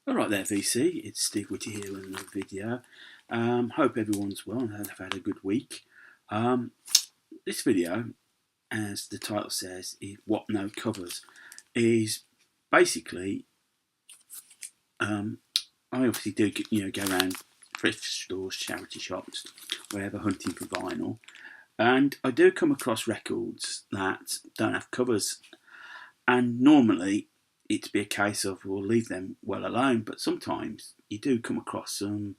Alright there VC, it's Steve Whitty here with another video. Hope everyone's well and have had a good week. This video, as the title says, is What No Covers, is basically, I obviously do go around thrift stores, charity shops, wherever, hunting for vinyl, and I do come across records that don't have covers, and normally it'd be a case of we'll leave them well alone, but sometimes you do come across some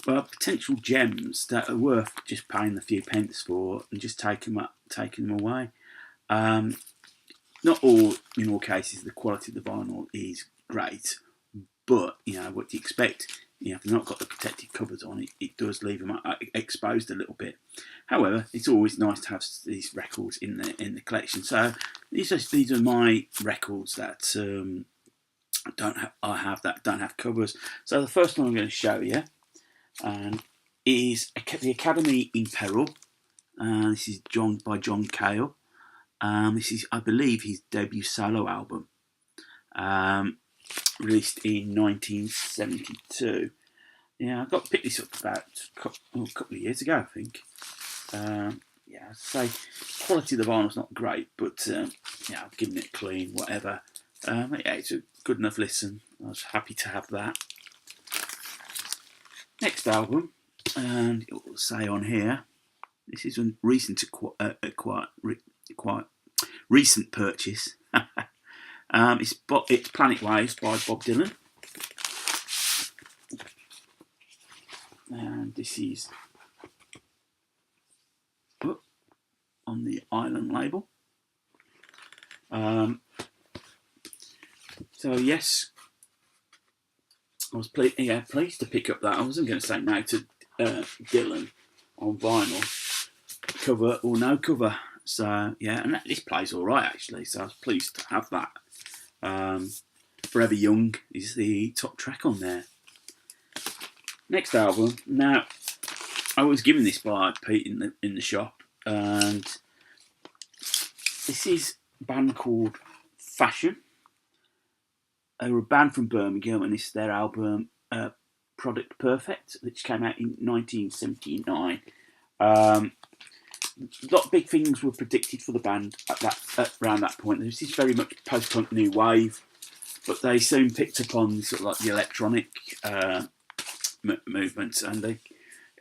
potential gems that are worth just paying a few pence for and just taking them away. Not all, in all cases, the quality of the vinyl is great, but what do you expect? If they've not got the protective covers on it, it does leave them exposed a little bit. However, it's always nice to have these records in the collection. So these are my records that that don't have covers. So the first one I'm going to show you is the Academy in Peril. This is by Cale. This is, I believe, his debut solo album. Released in 1972. Yeah, I got to pick this up about a couple of years ago, I think. Yeah, I'd say quality of the vinyl's not great, but I've given it a clean, whatever. Yeah, it's a good enough listen. I was happy to have that. Next album, and it will say on here, this is a recent, quite recent purchase. It's Planet Waves by Bob Dylan, and this is on the Island label. So yes, I was pleased to pick up that. I wasn't going to say no to Dylan on vinyl, cover or no cover. So yeah, and this plays all right actually. So I was pleased to have that. Forever Young is the top track on there. Next album. Now, I was given this by Pete in the shop, and this is a band called Fashion. They were a band from Burma Gill, and this is their album Product Perfect, which came out in 1979. A lot of big things were predicted for the band around that point. There was this very much post-punk new wave, but they soon picked up on sort of like the electronic movements, and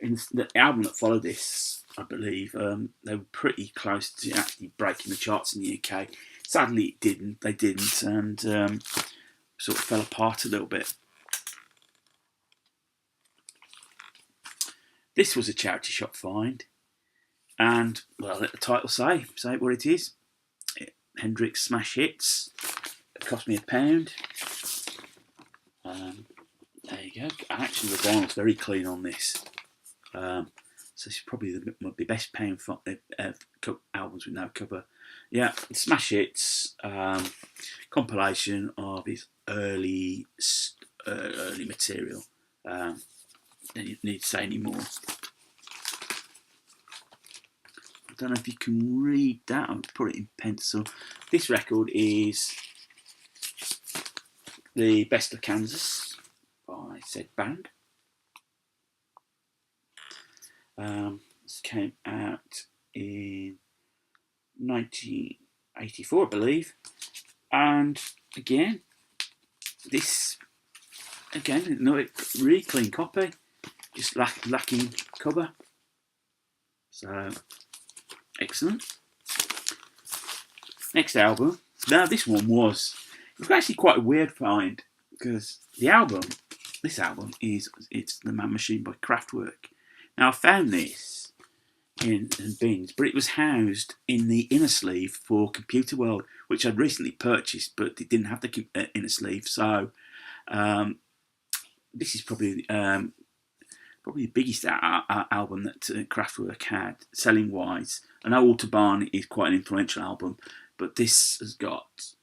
in the album that followed this, I believe, they were pretty close to actually breaking the charts in the UK. Sadly, they didn't, and sort of fell apart a little bit. This was a charity shop find. And, well, let the title say what it is. Hendrix Smash Hits. It cost me £1. There you go. Actually, the vinyl's very clean on this. So this is probably the best paying albums with no cover. Yeah, Smash Hits. Compilation of his early material. Don't need to say any more. I don't know if you can read that. I'll put it in pencil. This record is The Best of Kansas by said band. This came out in 1984, I believe. And again, another really clean copy, just lacking cover. So excellent. Next album. Now this one was actually quite a weird find, because this album it's The Man Machine by Kraftwerk. Now I found this in bins, but it was housed in the inner sleeve for Computer World, which I'd recently purchased, but it didn't have the inner sleeve. So this is probably the biggest album that Kraftwerk had, selling wise. I know Autobahn is quite an influential album, but this has got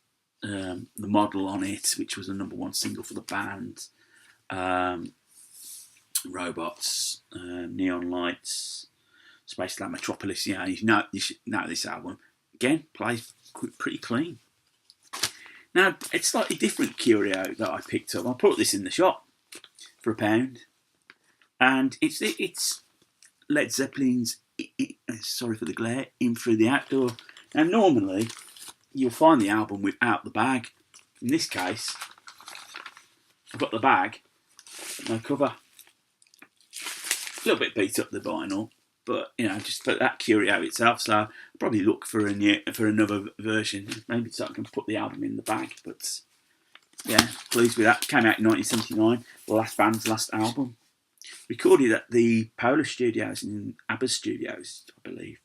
The Model on it, which was the #1 single for the band. Robots, Neon Lights, Spaceland Metropolis. You should know this album. Again, plays pretty clean. Now, it's slightly different curio that I picked up. I bought this in the shop for £1, and it's Led Zeppelin's sorry for the glare, In Through the Outdoor. Now, normally you'll find the album without the bag. In this case, I've got the bag, no cover. A little bit beat up the vinyl, but just for that curio itself. So I'll probably look for another version, maybe so I can put the album in the bag. But yeah, pleased with that. Came out in 1979, the last band's last album. Recorded at the Polar Studios in ABBA's studios, I believe.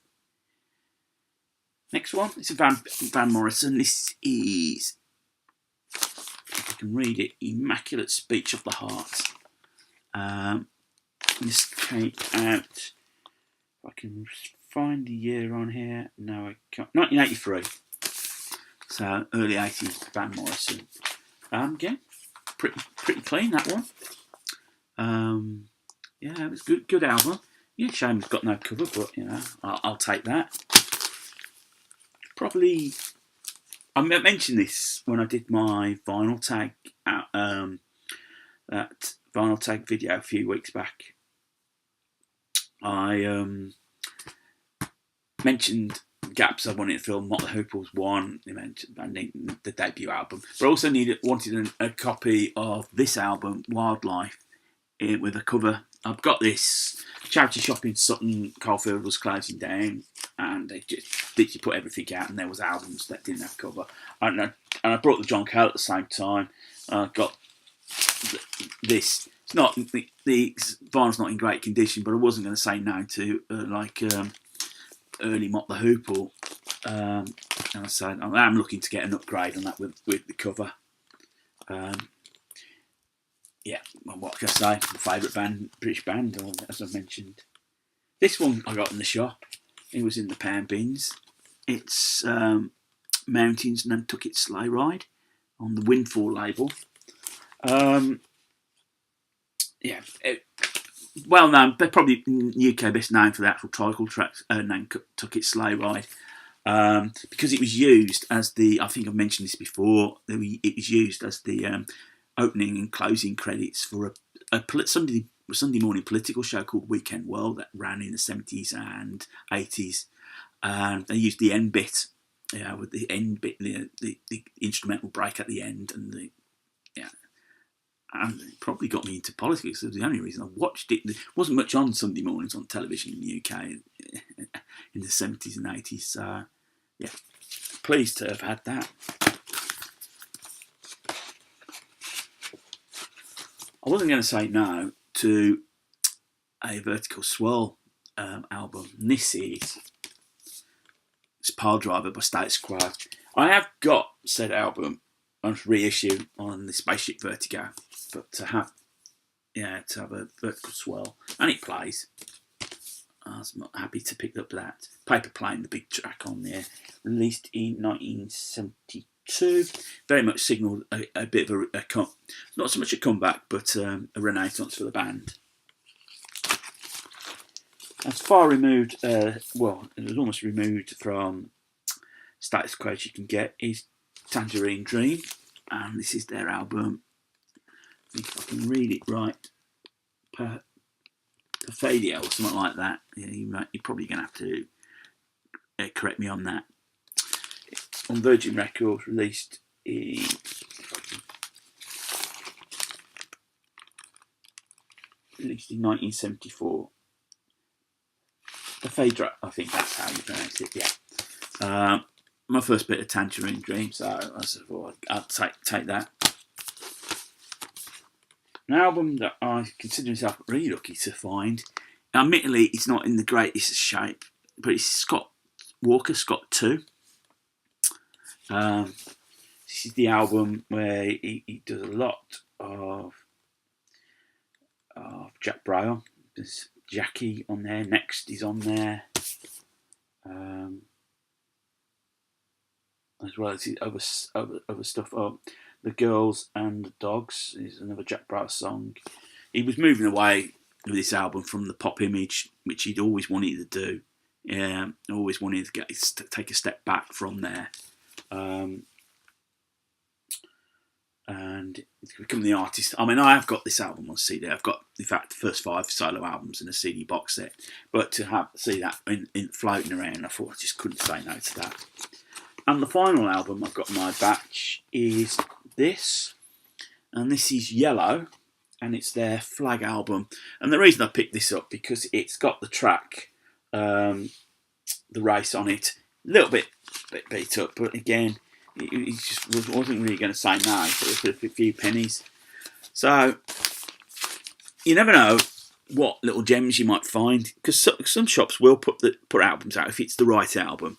Next one, it's a Van Morrison. This is, if I can read it, Immaculate Speech of the Heart. This came out, if I can find the year on here, no I can't, 1983. So early 80s, Van Morrison. Again, pretty clean, that one. Yeah, it was good album. Yeah, shame it's got no cover, but I'll take that. Probably, I mentioned this when I did my vinyl tag that vinyl tag video a few weeks back. I mentioned gaps I wanted to fill. What the Hoople's one. They mentioned the debut album, but I also wanted a copy of this album, Wildlife, with a cover. I've got this charity shop in Sutton. Coalfield was closing down, and they just literally put everything out, and there was albums that didn't have cover. And I brought the John Cale at the same time. I got this. It's not the vinyl's not in great condition, but I wasn't going to say no to early Mott the Hoople. And I said I'm looking to get an upgrade on that with the cover. Yeah, well, what can I say? My favourite band, British band, as I mentioned. This one I got in the shop. It was in the pound bins. It's Mountains Nantucket Sly Ride on the Windfall label. Well known, but probably UK best known for the actual title track, Nantucket Sly Ride. Because it was used as I think I've mentioned this before, it was used as the opening and closing credits for a Sunday morning political show called Weekend World that ran in the 70s and 80s. They used the end bit, with the end bit, the instrumental break at the end, and and it probably got me into politics. It was the only reason I watched it. There wasn't much on Sunday mornings on television in the UK in the 70s and 80s. So, yeah, pleased to have had that. I wasn't going to say no to a Vertical Swirl album. And this is Piledriver by Status Quo. I have got said album on reissue on the Spaceship Vertigo, but to have a Vertical Swirl, and it plays. I was not happy to pick up that. Paper Plane, the big track on there, released in 1972. Very much signalled a bit of not so much a comeback, but a renaissance for the band. As far removed, it was almost removed from Status Quo as you can get, is Tangerine Dream, and this is their album. I think if I can read it right, Perfadia or something like that. Yeah, you're probably going to have to correct me on that. It's on Virgin Records, released in 1974. Perfadia, I think that's how you pronounce it. Yeah. My first bit of Tangerine Dream, so I thought I'd take that. An album that I consider myself really lucky to find. Now, admittedly, it's not in the greatest shape, but it's Scott Walker, Scott 2. This is the album where he does a lot of Jack Bryan. There's Jackie on there. Next is on there. As well as other stuff. The Girls and the Dogs is another Jack Bryan song. He was moving away with this album from the pop image, which he'd always wanted to do. Yeah, always wanted to take a step back from there. and become the artist. I mean, I have got this album on CD. I've got, in fact, the first 5 solo albums in a CD box set. But to see that in floating around, I thought I just couldn't say no to that. And the final album I've got in my batch is this. And this is Yellow. And it's their flag album. And the reason I picked this up, because it's got the track, The Race on it. A little bit beat up, but again, he just wasn't really going to say no for a few pennies. So, you never know what little gems you might find, because some shops will put albums out if it's the right album,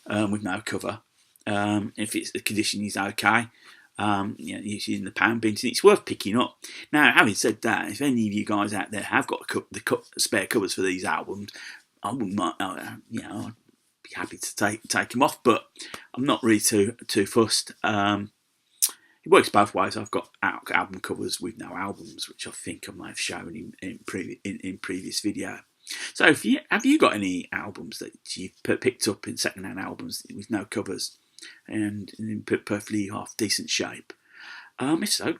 with no cover. If it's the condition is okay. Usually in the pound bins, and it's worth picking up. Now, having said that, if any of you guys out there have got the spare covers for these albums, I wouldn't mind. I'd be happy to take them off, but I'm not really too fussed. It works both ways. I've got album covers with no albums, which I think I may have shown in previous video. So, have you got any albums that you've picked up in second-hand albums with no covers? And in perfectly half decent shape. If so,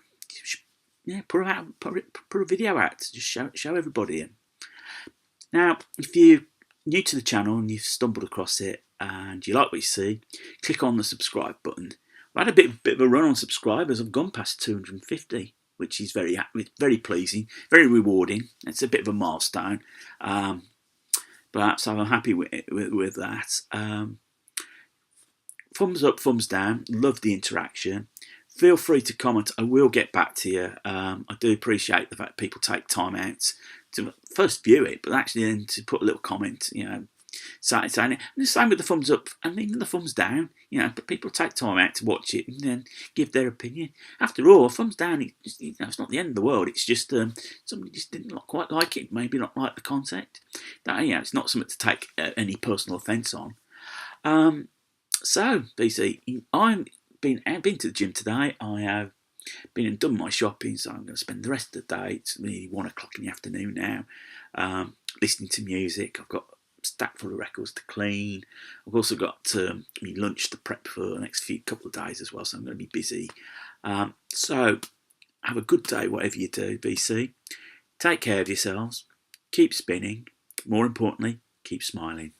put a video out to just show everybody in. Now, if you're new to the channel and you've stumbled across it and you like what you see, click on the subscribe button. I've had a bit of a run on subscribers. I've gone past 250, which is very pleasing, very rewarding. It's a bit of a milestone, but so I'm happy with that. Thumbs up, thumbs down. Love the interaction. Feel free to comment. I will get back to you. I do appreciate the fact people take time out to first view it, but actually then to put a little comment, saying it. And the same with the thumbs up and even the thumbs down. But people take time out to watch it and then give their opinion. After all, thumbs down, it's not the end of the world. It's just somebody just didn't quite like it. Maybe not like the concept. It's not something to take any personal offence on. So, BC, I've been to the gym today. I have been and done my shopping, so I'm going to spend the rest of the day. It's nearly 1 o'clock in the afternoon now, listening to music. I've got a stack full of records to clean. I've also got my lunch to prep for the next couple of days as well, so I'm going to be busy. So, have a good day, whatever you do, BC. Take care of yourselves. Keep spinning. More importantly, keep smiling.